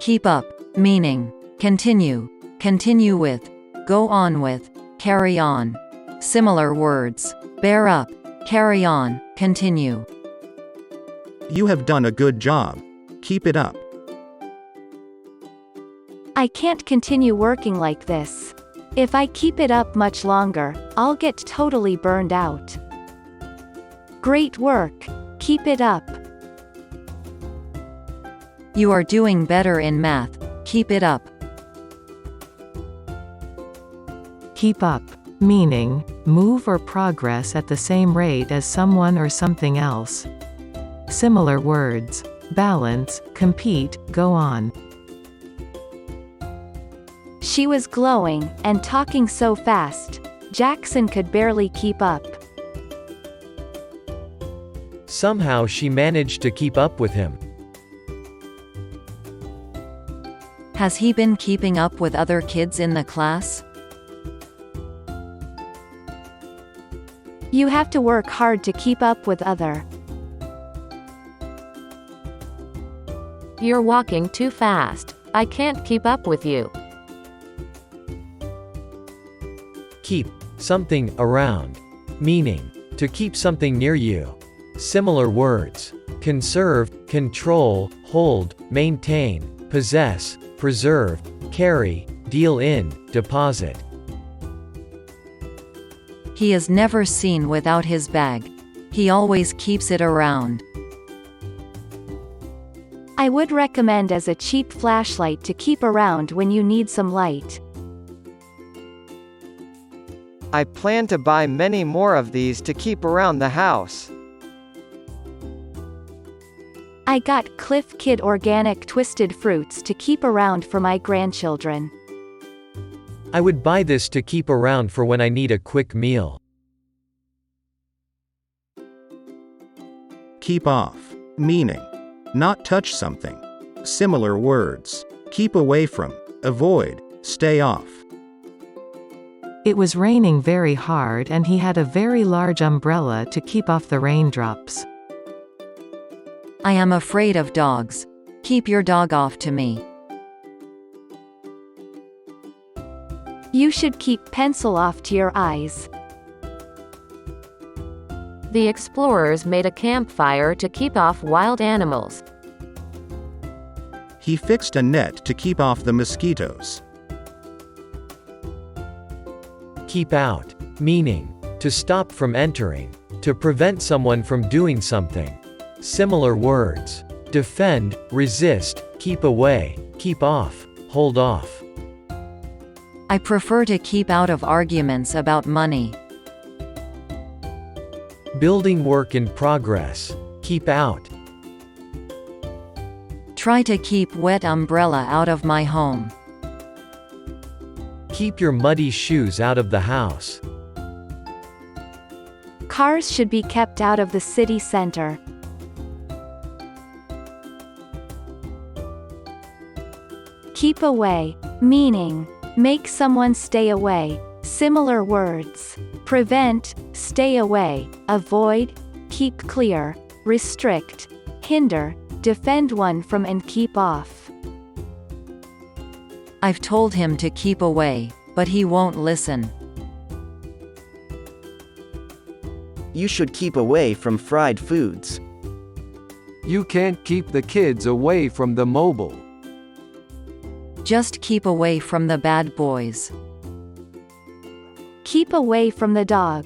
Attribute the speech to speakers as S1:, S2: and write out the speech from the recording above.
S1: Keep up, meaning continue, continue with, go on with, carry on. Similar words: bear up, carry on, continue.
S2: You have done a good job. Keep it up.
S3: I can't continue working like this. If I keep it up much longer, I'll get totally burned out. Great work. Keep it up.
S1: You are doing better in math. Keep it up.
S4: Keep up, meaning move or progress at the same rate as someone or something else. Similar words: balance, compete, go on.
S3: She was glowing and talking so fast, Jackson could barely keep up.
S5: Somehow she managed to keep up with him.
S1: Has he been keeping up with other kids in the class?
S3: You have to work hard to keep up with other.
S6: You're walking too fast. I can't keep up with you.
S5: Keep something around, meaning to keep something near you. Similar words: conserve, control, hold, maintain, possess, preserve, carry, deal in, deposit.
S1: He is never seen without his bag. He always keeps it around.
S3: I would recommend as a cheap flashlight to keep around when you need some light.
S7: I plan to buy many more of these to keep around the house.
S3: I got Cliff Kid organic twisted fruits to keep around for my grandchildren.
S5: I would buy this to keep around for when I need a quick meal.
S2: Keep off, meaning not touch something. Similar words: keep away from, avoid, stay off.
S4: It was raining very hard and he had a very large umbrella to keep off the raindrops.
S1: I am afraid of dogs. Keep your dog off to me.
S3: You should keep pencil off to your eyes.
S6: The explorers made a campfire to keep off wild animals.
S2: He fixed a net to keep off the mosquitoes.
S5: Keep out, meaning to stop from entering, to prevent someone from doing something. Similar words: defend, resist, keep away, keep off, hold off.
S1: I prefer to keep out of arguments about money.
S5: Building work in progress. Keep out.
S1: Try to keep wet umbrella out of my home.
S5: Keep your muddy shoes out of the house.
S3: Cars should be kept out of the city center. Keep away, meaning make someone stay away. Similar words: prevent, stay away, avoid, keep clear, restrict, hinder, defend one from and keep off.
S1: I've told him to keep away, but he won't listen.
S8: You should keep away from fried foods.
S9: You can't keep the kids away from the mobile.
S1: Just keep away from the bad boys.
S3: Keep away from the dog.